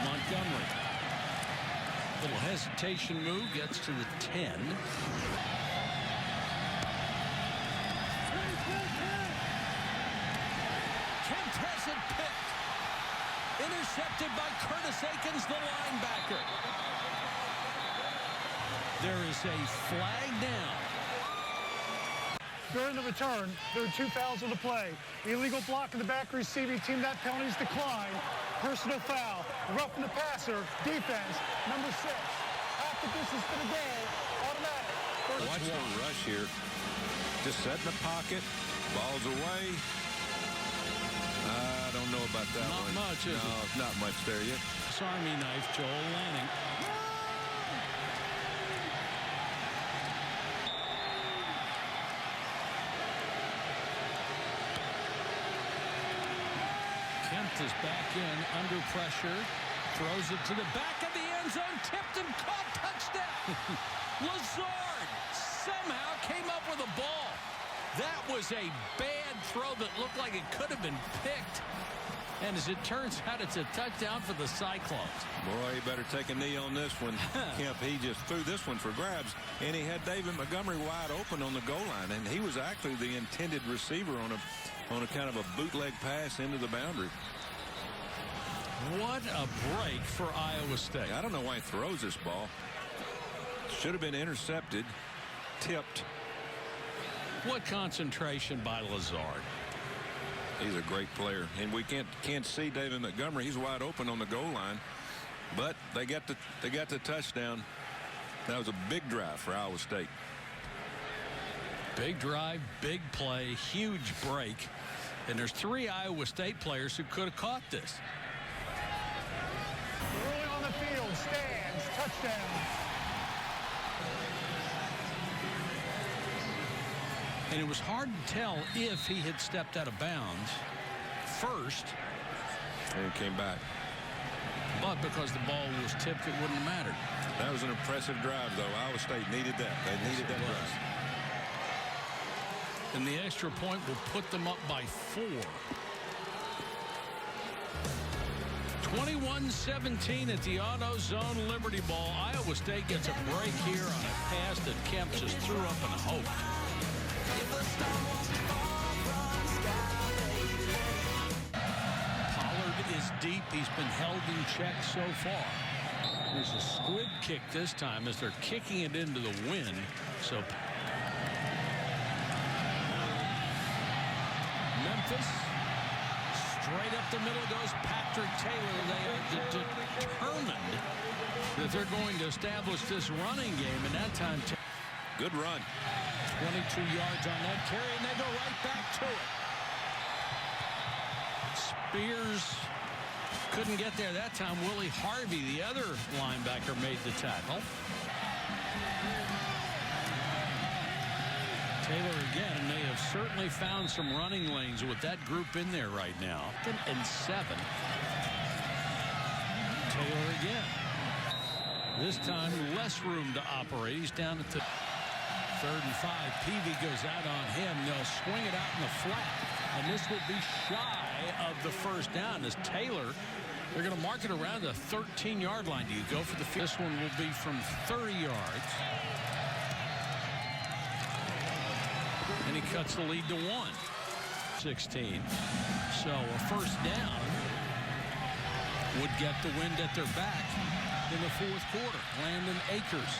Montgomery. Little hesitation move, gets to the 10. Kempt has it picked. Intercepted by Curtis Akins, the linebacker. There is a flag down. During the return, there are 2 fouls on the play. Illegal block in the back receiving team. That penalty is declined. Personal foul. Roughing the passer. Defense. Number 6. Half the distance to the goal. Automatic. Watch the rush here. Just set in the pocket. Ball's away. I don't know about that one. Not much, is it? No, not much there yet. Army knife, Joel Lanning. Kempt is back in under pressure. Throws it to the back of the end zone. Tipped and caught. Touchdown. Lazard somehow came up with a ball. That was a bad throw that looked like it could have been picked. And as it turns out, it's a touchdown for the Cyclones. Boy, you better take a knee on this one. Kemp, he just threw this one for grabs. And he had David Montgomery wide open on the goal line. And he was actually the intended receiver on a kind of a bootleg pass into the boundary. What a break for Iowa State. I don't know why he throws this ball. Should have been intercepted, tipped. What concentration by Lazard. He's a great player, and we can't see David Montgomery. He's wide open on the goal line, but they got the touchdown. That was a big drive for Iowa State. Big drive, big play, huge break, and there's 3 Iowa State players who could have caught this. Early on the field, stands, touchdown. And it was hard to tell if he had stepped out of bounds first. And he came back. But because the ball was tipped, it wouldn't have mattered. That was an impressive drive, though. Iowa State needed that. They needed that drive. And the extra point will put them up by 4. 21-17 at the AutoZone Liberty Bowl. Iowa State gets a break here on a pass that Kemp just threw up and hoped. Pollard is deep. He's been held in check so far. There's a squib kick this time as they're kicking it into the wind. So Memphis, straight up the middle goes Patrick Taylor. They are determined that they're going to establish this running game, and that time good run. 22 yards on that carry, and they go right back to it. Spears couldn't get there that time. Willie Harvey, the other linebacker, made the tackle. Taylor again, and they have certainly found some running lanes with that group in there right now. And 7. Taylor again. This time less room to operate. He's down at the 3rd and 5. Peavy goes out on him. They'll swing it out in the flat. And this will be shy of the first down as Taylor, they're going to mark it around the 13-yard line. Do you go for the field? This one will be from 30 yards. And he cuts the lead to 1-16. So a first down would get the wind at their back in the 4th quarter. Landon Akers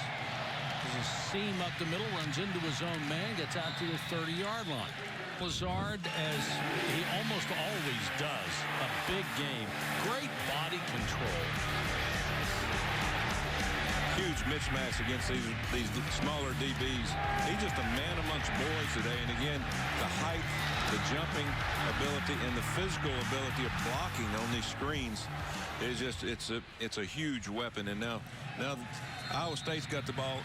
has a seam up the middle, runs into his own man, gets out to the 30-yard line. Lazard, as he almost always does, a big game. Great body control. Huge mismatch against these smaller DBs. He's just a man amongst boys today. And again, the height, the jumping ability, and the physical ability of blocking on these screens is just it's a huge weapon. And now Iowa State's got the ball.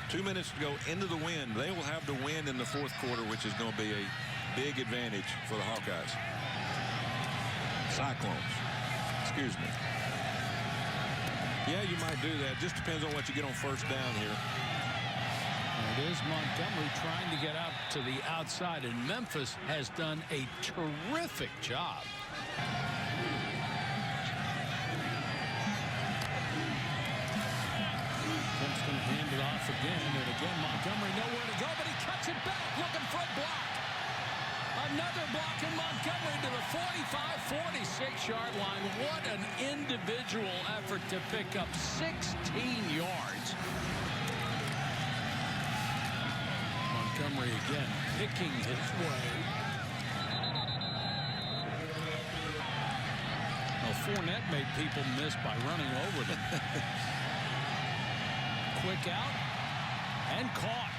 2 minutes to go into the wind. They will have the wind in the 4th quarter, which is going to be a big advantage for the Hawkeyes. Cyclones. Excuse me. Yeah, you might do that. Just depends on what you get on first down here. It is Montgomery trying to get out to the outside, and Memphis has done a terrific job. Kemp's going to hand it off again, and again Montgomery nowhere to go, but he cuts it back looking for a block. Another block in Montgomery to the 45-46-yard line. What an individual effort to pick up 16 yards. Montgomery again picking his way. Well, Fournette made people miss by running over them. Quick out and caught.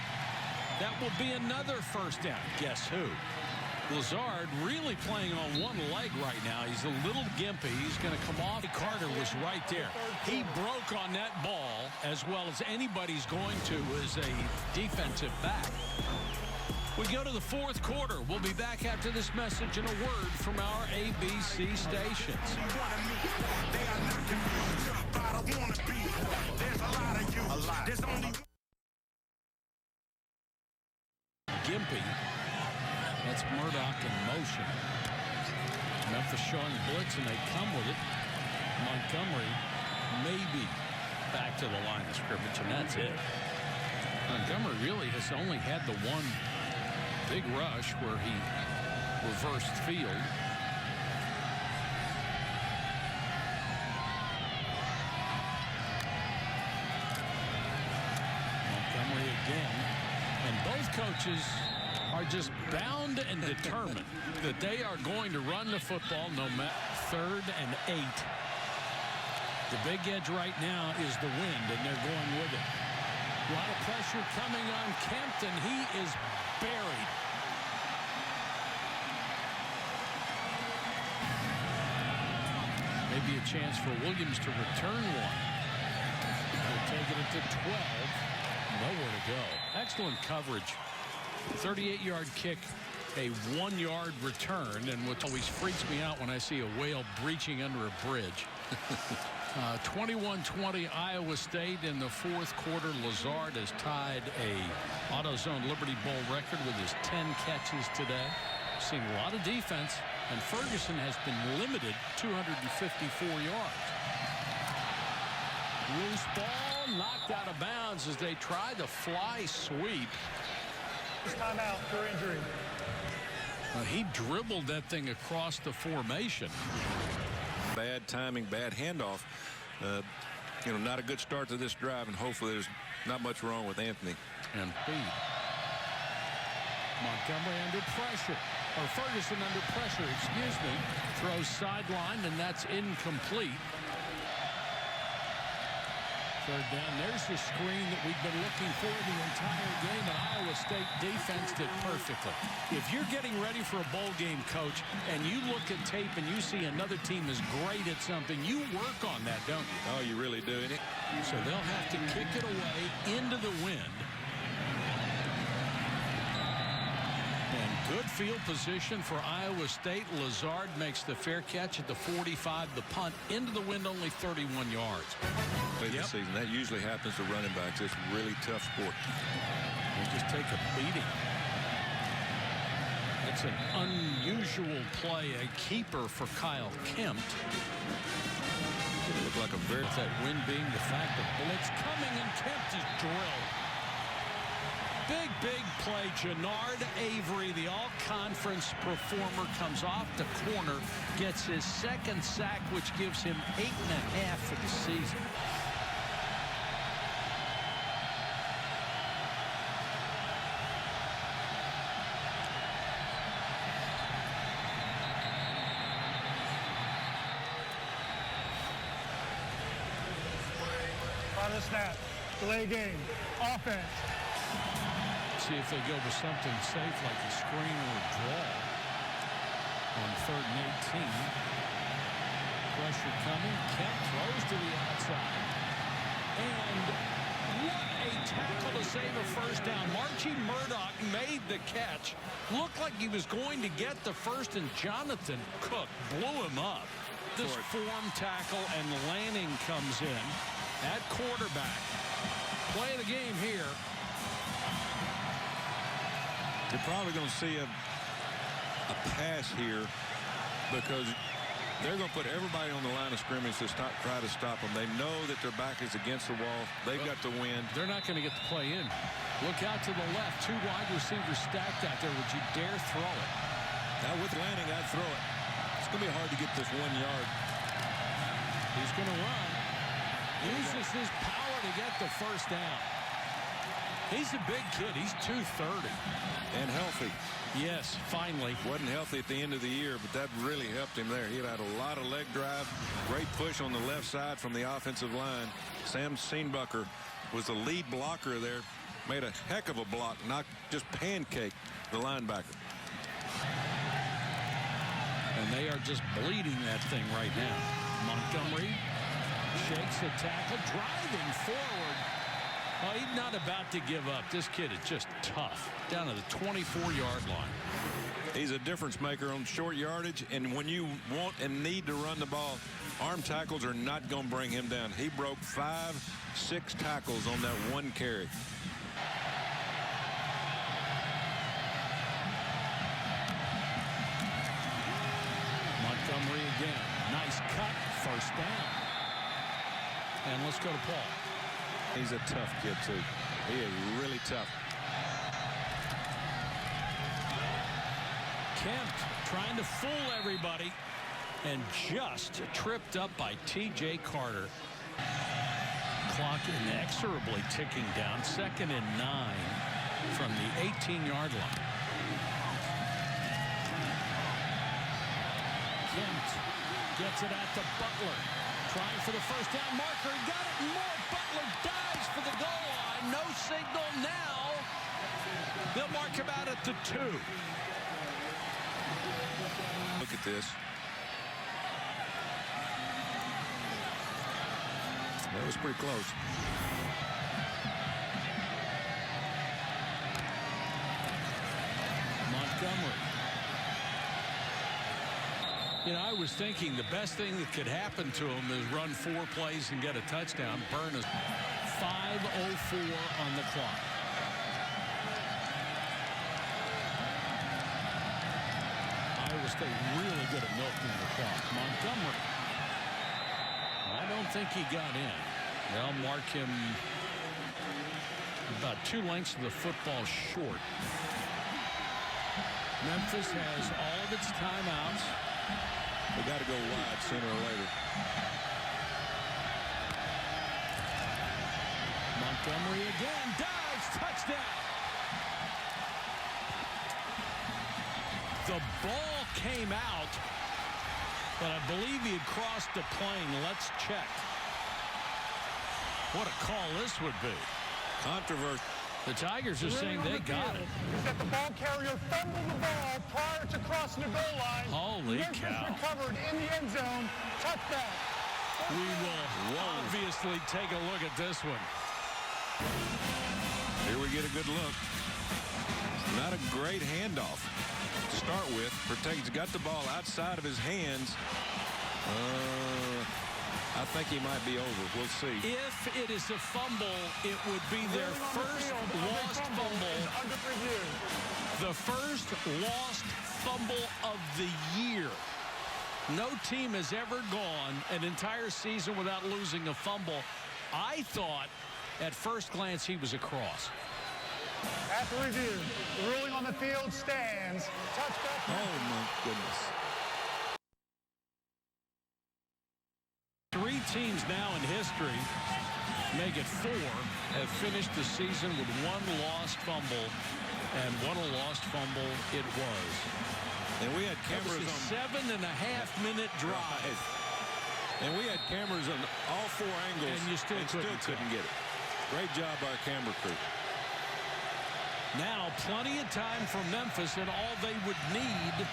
That will be another first down. Guess who? Lazard really playing on one leg right now. He's a little gimpy. He's going to come off. Carter was right there. He broke on that ball as well as anybody's going to as a defensive back. We go to the 4th quarter. We'll be back after this message and a word from our ABC stations. Gimpy. That's Murdoch in motion. Memphis showing blitz, and they come with it. Montgomery maybe back to the line of scrimmage, and that's it. Montgomery really has only had the one big rush where he reversed field. Montgomery again. And both coaches are just bound and determined that they are going to run the football no matter. 3rd and 8. The big edge right now is the wind, and they're going with it. A lot of pressure coming on Kemp, and he is buried. Maybe a chance for Williams to return one. They'll take it at the 12. Nowhere to go. Excellent coverage. 38-yard kick, a 1-yard return, and what always freaks me out when I see a whale breaching under a bridge. 21-20 Iowa State in the fourth quarter. Lazard has tied a AutoZone Liberty Bowl record with his 10 catches today. Seen a lot of defense, and Ferguson has been limited 254 yards. Loose ball knocked out of bounds as they try the fly sweep. Timeout for injury. He dribbled that thing across the formation. Bad timing, bad handoff. You know, not a good start to this drive, and hopefully there's not much wrong with Anthony. And feed. Montgomery under pressure. Or Ferguson under pressure, excuse me. Throws sideline, and that's incomplete. Third down. There's the screen that we've been looking for the entire game, and Iowa State defense did perfectly. If you're getting ready for a bowl game, Coach, and you look at tape and you see another team is great at something, you work on that, don't you? Oh, you really do. So they'll have to kick it away into the wind. And good field position for Iowa State. Lazard makes the fair catch at the 45. The punt into the wind, only 31 yards. This season, that usually happens to running backs. It's a really tough sport. They just take a beating. It's an unusual play. A keeper for Kyle Kempt. It looked like a very that wind being the fact that blitz coming, and Kempt is drilled. Big play. Jannard Avery, the all-conference performer, comes off the corner, gets his second sack, which gives him 8.5 for the season. Final snap. Delay game. Offense. See if they go with something safe like a screen or a draw on 3rd and 18. Pressure coming. Kempt throws to the outside. And what a tackle to save a first down. Marchie Murdoch made the catch. Looked like he was going to get the first, and Jonathan Cook blew him up. This form tackle, and Lanning comes in at quarterback. Play of the game here. You're probably going to see a pass here because they're going to put everybody on the line of scrimmage to try to stop them. They know that their back is against the wall. They've got the wind. They're not going to get the play in. Look out to the left. 2 wide receivers stacked out there. Would you dare throw it? Now with Lanning, I'd throw it. It's going to be hard to get this 1 yard. He's going to run. Uses his power to get the first down. He's a big kid. He's 230. And healthy. Yes, finally. Wasn't healthy at the end of the year, but that really helped him there. He had a lot of leg drive. Great push on the left side from the offensive line. Sam Steenbucker was the lead blocker there. Made a heck of a block, not just pancake the linebacker. And they are just bleeding that thing right now. Montgomery shakes the tackle, driving forward. Oh, he's not about to give up. This kid is just tough. Down to the 24-yard line. He's a difference maker on short yardage, and when you want and need to run the ball, arm tackles are not going to bring him down. He broke 5-6 tackles on that 1 carry. Montgomery again. Nice cut. First down. And let's go to Paul. He's a tough kid, too. He is really tough. Kempt trying to fool everybody and just tripped up by T.J. Carter. Clock inexorably ticking down. 2nd and 9 from the 18-yard line. Kempt gets it at the Butler. Trying for the first down marker. He got it. More. Butler dives for the goal line. No signal now. They'll mark him out at the 2. Look at this. That was pretty close. Montgomery. You know, I was thinking the best thing that could happen to him is run 4 plays and get a touchdown. Burn is 5:04 on the clock. Iowa State really good at milking the clock. Montgomery. I don't think he got in. They'll mark him about 2 lengths of the football short. Memphis has all of its timeouts. We got to go wide sooner or later. Montgomery again. Dives. Touchdown. The ball came out, but I believe he had crossed the plane. Let's check. What a call this would be. Controversy. The Tigers are saying they got it. Is that the ball carrier fumbled the ball prior to crossing the goal line. Holy cow. Recovered in the end zone. Touchdown. We will obviously take a look at this one. Here we get a good look. Not a great handoff to start with. Protect's got the ball outside of his hands. I think he might be over. We'll see. If it is a fumble, it would be their first lost fumble. Under review. The first lost fumble of the year. No team has ever gone an entire season without losing a fumble. I thought at first glance he was across. After review, the ruling on the field stands. Touchback. Oh, my goodness. 3 teams now in history, make it 4, have finished the season with 1 lost fumble, and what a lost fumble it was. And we had cameras on 7.5-minute drive. And we had cameras on all 4 angles, and you still couldn't get it. Great job by our camera crew. Now plenty of time for Memphis, and all they would need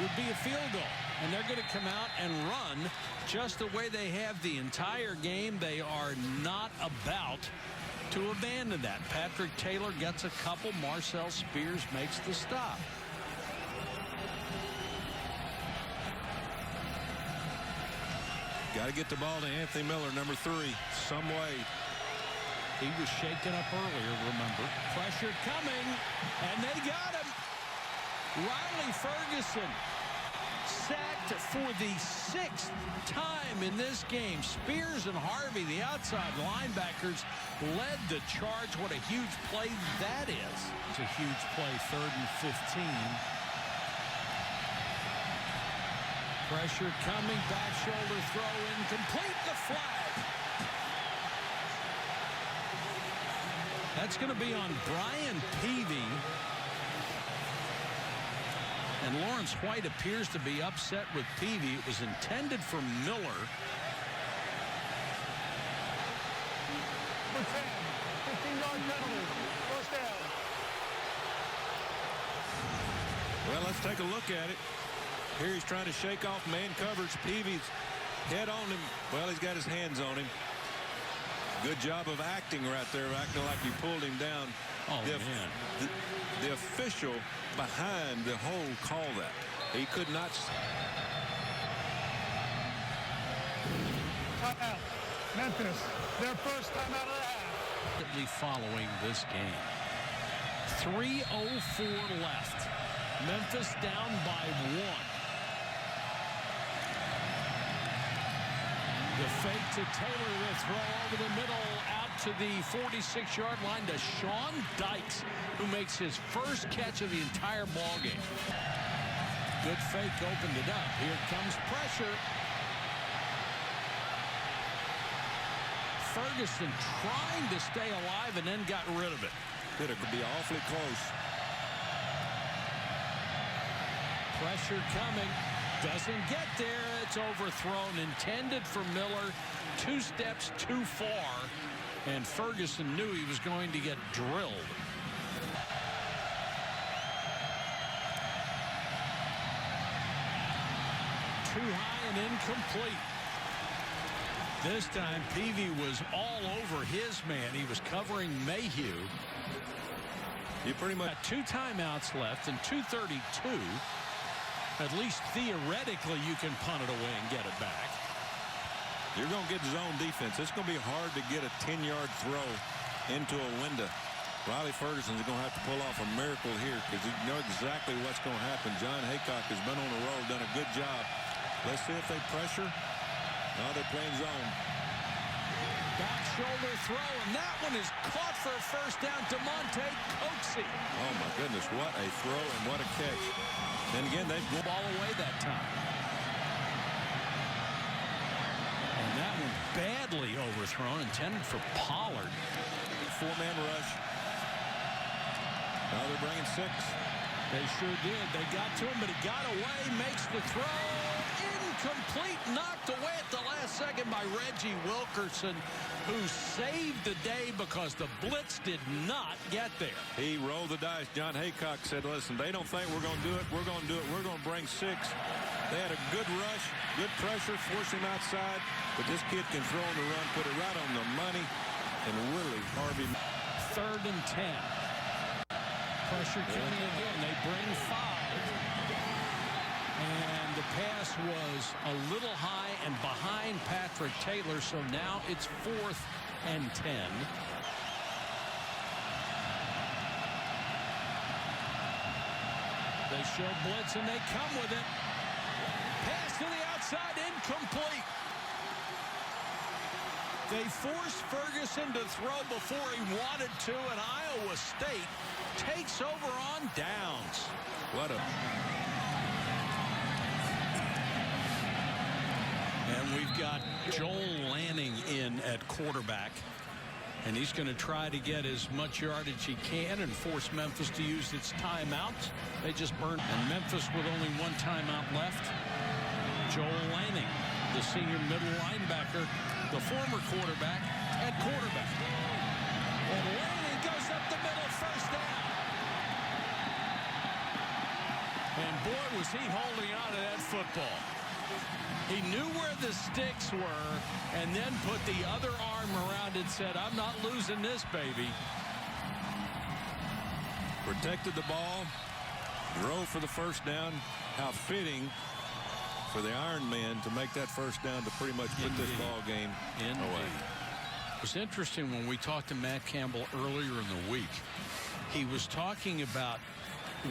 would be a field goal. And they're going to come out and run just the way they have the entire game. They are not about to abandon that. Patrick Taylor gets a couple. Marcel Spears makes the stop. Got to get the ball to Anthony Miller, number 3, some way. He was shaken up earlier, remember. Pressure coming, and they got him. Riley Ferguson sacked for the 6th time in this game. Spears and Harvey, the outside linebackers, led the charge. What a huge play that is. It's a huge play, 3rd and 15. Pressure coming, back shoulder throw incomplete, the flag. That's going to be on Brian Peavy. And Lawrence White appears to be upset with Peavy. It was intended for Miller. For 10, 15-yard penalty, first down. Well, let's take a look at it. Here he's trying to shake off man coverage. Peavy's head on him. Well, he's got his hands on him. Good job of acting right there, acting like you pulled him down. Oh, man. The official behind the whole call that. He could not. Timeout. Memphis, their first timeout of the half. Following this game. 3:04 left. Memphis down by 1. The fake to Taylor, the throw over the middle, out to the 46-yard line to Sean Dykes, who makes his first catch of the entire ball game. Good fake, opened it up. Here comes pressure. Ferguson trying to stay alive and then got rid of it. Could be awfully close. Pressure coming. Doesn't get there. It's overthrown. Intended for Miller. 2 steps too far. And Ferguson knew he was going to get drilled. Too high and incomplete. This time Peavy was all over his man. He was covering Mayhew. You pretty much Got 2 timeouts left and 2:32. At least theoretically, you can punt it away and get it back. You're going to get zone defense. It's going to be hard to get a 10-yard throw into a window. Riley Ferguson's going to have to pull off a miracle here because you know exactly what's going to happen. John Haycock has been on the roll, done a good job. Let's see if they pressure. No, they're playing zone. Back shoulder throw, and that one is caught for a first down. DeMonte Coxey. Oh, my goodness. What a throw and what a catch. And again, they go ball away that time. And that one badly overthrown, intended for Pollard. Four-man rush. Now they're bringing 6. They sure did. They got to him, but he got away, makes the throw. Incomplete, knocked away at the last second by Reggie Wilkerson, who saved the day because the blitz did not get there. He rolled the dice. John Haycock said, listen, they don't think we're going to do it. We're going to do it. We're going to bring 6. They had a good rush, good pressure, force him outside. But this kid can throw on the run, put it right on the money. And Willie Harvey. 3rd and 10. Pressure coming again. They bring 5. And the pass was a little high and behind Patrick Taylor, so now it's 4th and 10. They show blitz and they come with it. Pass to the outside, incomplete. They forced Ferguson to throw before he wanted to, and Iowa State takes over on downs. What a... And we've got Joel Lanning in at quarterback. And he's going to try to get as much yardage he can and force Memphis to use its timeouts. They just burned. And Memphis with only 1 timeout left. Joel Lanning, the senior middle linebacker, the former quarterback at quarterback. And Lanning goes up the middle, first down. And boy, was he holding on to that football. He knew where the sticks were and then put the other arm around it and said, I'm not losing this, baby. Protected the ball, drove for the first down. How fitting for the Iron Man to make that first down to pretty much put this ball game away. It was interesting when we talked to Matt Campbell earlier in the week. He was talking about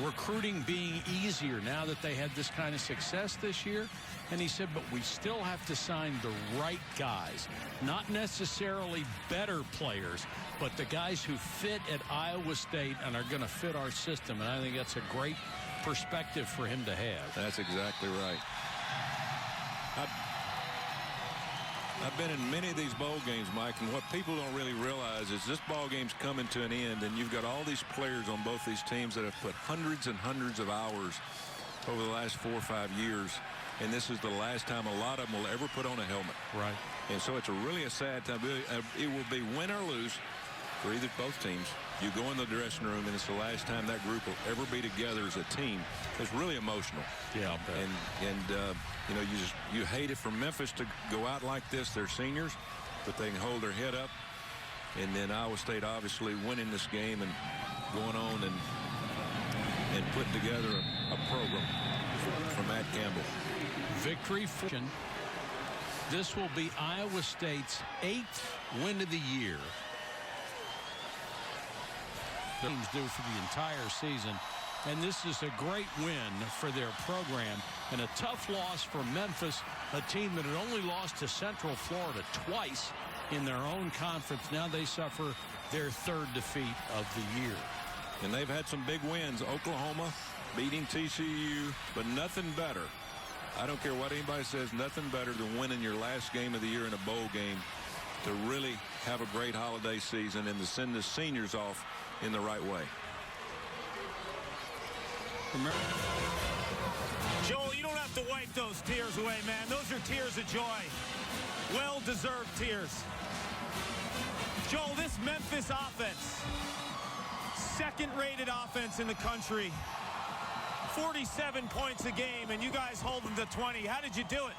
recruiting being easier now that they had this kind of success this year. And he said, but we still have to sign the right guys, not necessarily better players, but the guys who fit at Iowa State and are going to fit our system. And I think that's a great perspective for him to have. That's exactly right. I've been in many of these bowl games, Mike, and what people don't really realize is this ball game's coming to an end, and you've got all these players on both these teams that have put hundreds and hundreds of hours over the last 4 or 5 years, and this is the last time a lot of them will ever put on a helmet. Right. And so it's really a sad time. It will be win or lose for either both teams. You go in the dressing room, and it's the last time that group will ever be together as a team. It's really emotional. Yeah, I'll bet. And you know, you hate it for Memphis to go out like this. They're seniors, but they can hold their head up. And then Iowa State obviously winning this game and going on and putting together a program for Matt Campbell. Victory for this will be Iowa State's 8th win of the year. Teams do for the entire season. And this is a great win for their program and a tough loss for Memphis, a team that had only lost to Central Florida twice in their own conference. Now they suffer their 3rd defeat of the year. And they've had some big wins. Oklahoma beating TCU, but nothing better. I don't care what anybody says, nothing better than winning your last game of the year in a bowl game to really have a great holiday season and to send the seniors off in the right way. Joel, you don't have to wipe those tears away, man. Those are tears of joy. Well-deserved tears. Joel, this Memphis offense, 2nd-rated offense in the country, 47 points a game, and you guys hold them to 20. How did you do it?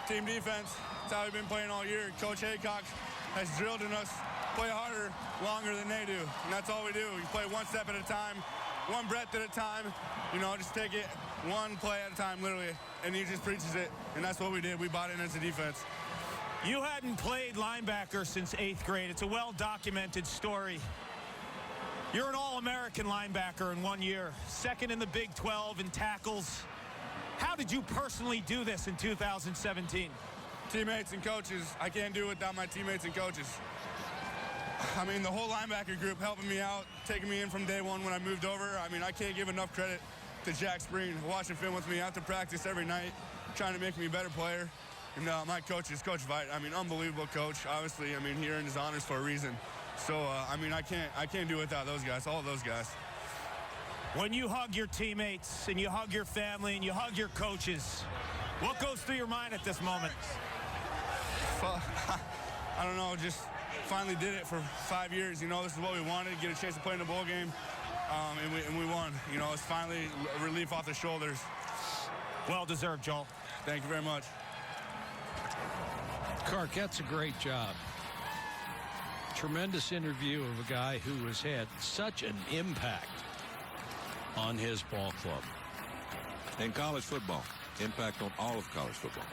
Team defense. That's how we've been playing all year. Coach Haycock has drilled in us play harder, longer than they do. And that's all we do. We play one step at a time, one breath at a time. You know, just take it one play at a time, literally, and he just preaches it, and that's what we did. We bought in as a defense. You hadn't played linebacker since 8th grade. It's a well-documented story. You're an All-American linebacker in 1 year, second in the Big 12 in tackles. How did you personally do this in 2017? Teammates and coaches. I can't do it without my teammates and coaches. I mean, the whole linebacker group helping me out, taking me in from day one when I moved over. I mean, I can't give enough credit to Jack Spreen, watching film with me after practice every night, trying to make me a better player. And my coach is Coach Veit. I mean, unbelievable coach. Obviously, I mean, he earned his honors for a reason. So, I mean, I can't do it without those guys, all those guys. When you hug your teammates and you hug your family and you hug your coaches, what goes through your mind at this moment? I don't know, just finally did it for 5 years. You know, this is what we wanted, get a chance to play in a bowl game, and we won. You know, it's finally a relief off the shoulders. Well deserved, Joel. Thank you very much. Kark, that's a great job. Tremendous interview of a guy who has had such an impact on his ball club. In college football, impact on all of college football.